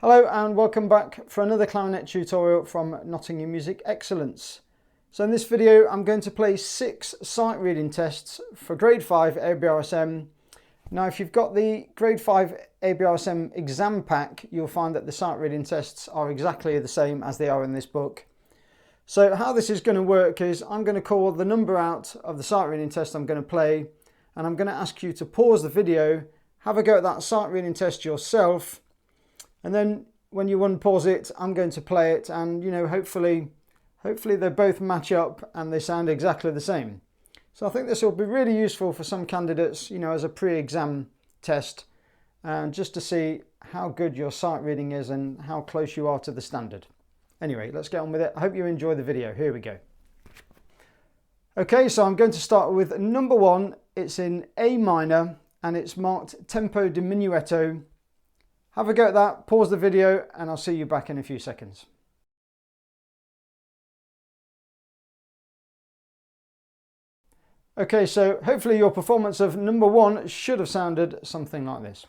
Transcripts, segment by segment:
Hello and welcome back for another clarinet tutorial from Nottingham Music Excellence. So in this video I'm going to play 6 sight reading tests for grade 5 ABRSM. Now if you've got the grade 5 ABRSM exam pack, you'll find that the sight reading tests are exactly the same as they are in this book. So how this is going to work is I'm going to call the number out of the sight reading test I'm going to play, and I'm going to ask you to pause the video, have a go at that sight reading test yourself, and then when you unpause it, I'm going to play it, and hopefully they both match up and they sound exactly the same. So I think this will be really useful for some candidates, as a pre-exam test, and just to see how good your sight reading is and how close you are to the standard. Anyway, let's get on with it. I hope you enjoy the video. Here we go. Okay, so I'm going to start with number 1. It's in A minor and it's marked tempo diminuendo. Have a go at that, pause the video, and I'll see you back in a few seconds. Okay, so hopefully your performance of number 1 should have sounded something like this.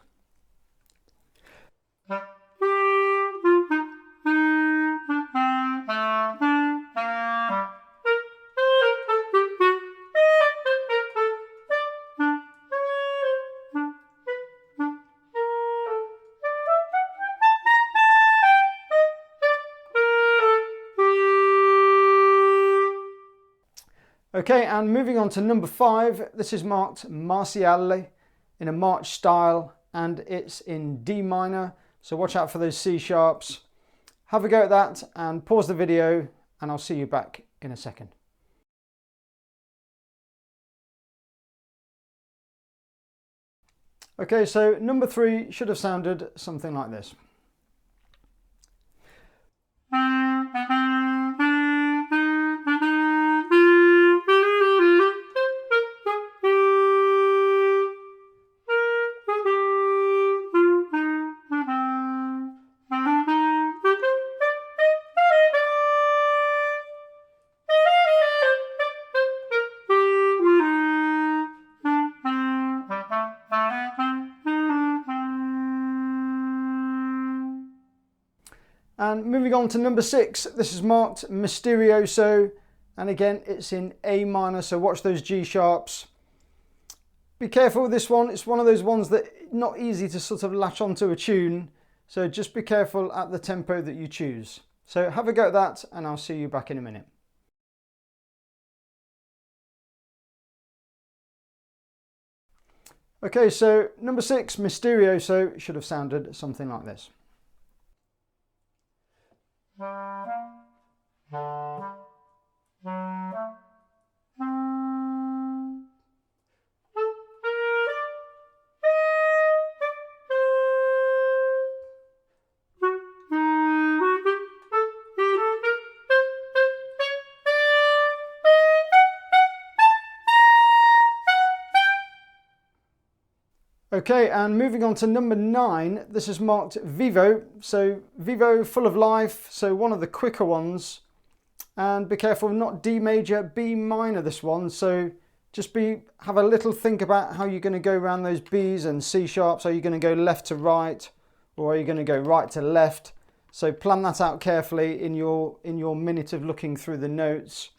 Okay, and moving on to number 5, this is marked martiale in a march style, and it's in D minor, so watch out for those C sharps. Have a go at that and pause the video, and I'll see you back in a second. Okay, so number 3 should have sounded something like this. And moving on to number 6, this is marked misterioso, and again it's in A minor, so watch those G sharps. Be careful with this one, it's one of those ones that not easy to sort of latch onto a tune, so just be careful at the tempo that you choose. So have a go at that and I'll see you back in a minute. Okay, so number 6, misterioso, should have sounded something like this. Okay, and moving on to number 9, this is marked vivo. So vivo, full of life, so one of the quicker ones. And be careful, not D major, B minor this one. So just have a little think about how you're going to go around those Bs and C sharps. Are you going to go left to right, or are you going to go right to left? So plan that out carefully in your minute of looking through the notes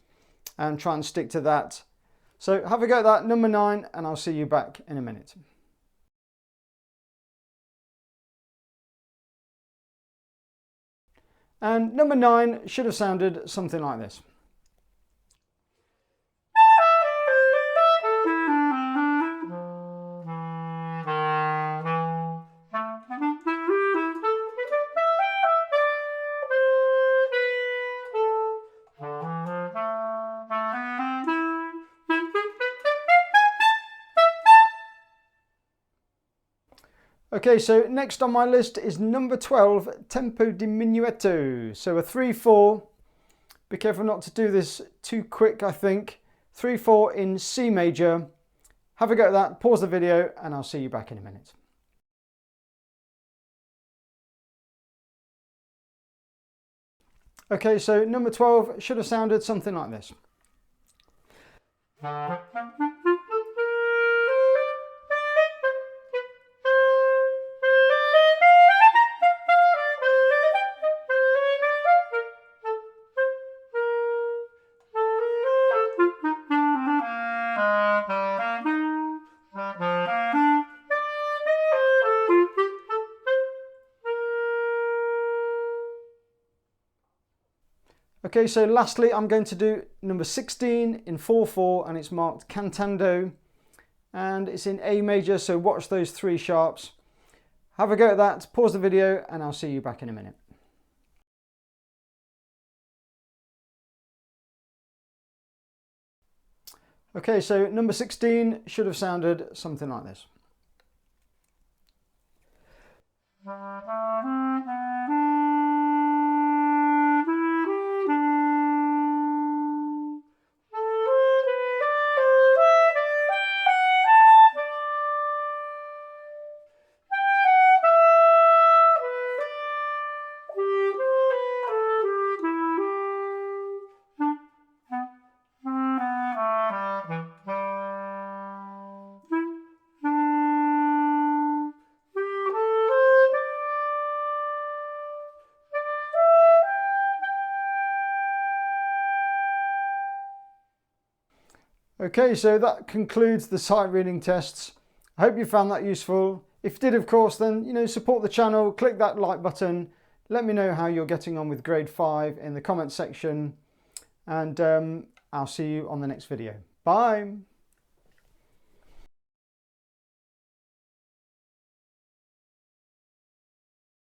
and try and stick to that. So have a go at that, number 9, and I'll see you back in a minute. And number 9 should have sounded something like this. Okay, so next on my list is number 12, tempo diminuendo. So a 3/4. Be careful not to do this too quick, I think. 3/4 in C major. Have a go at that, pause the video, and I'll see you back in a minute. Okay, so number 12 should have sounded something like this. Okay, so lastly, I'm going to do number 16 in 4/4, and it's marked cantando, and it's in A major, so watch those 3 sharps. Have a go at that, pause the video, and I'll see you back in a minute. Okay, so number 16 should have sounded something like this. Okay, so that concludes the sight reading tests. I hope you found that useful. If you did, of course, then support the channel, click that like button. Let me know how you're getting on with grade 5 in the comments section, and I'll see you on the next video. Bye.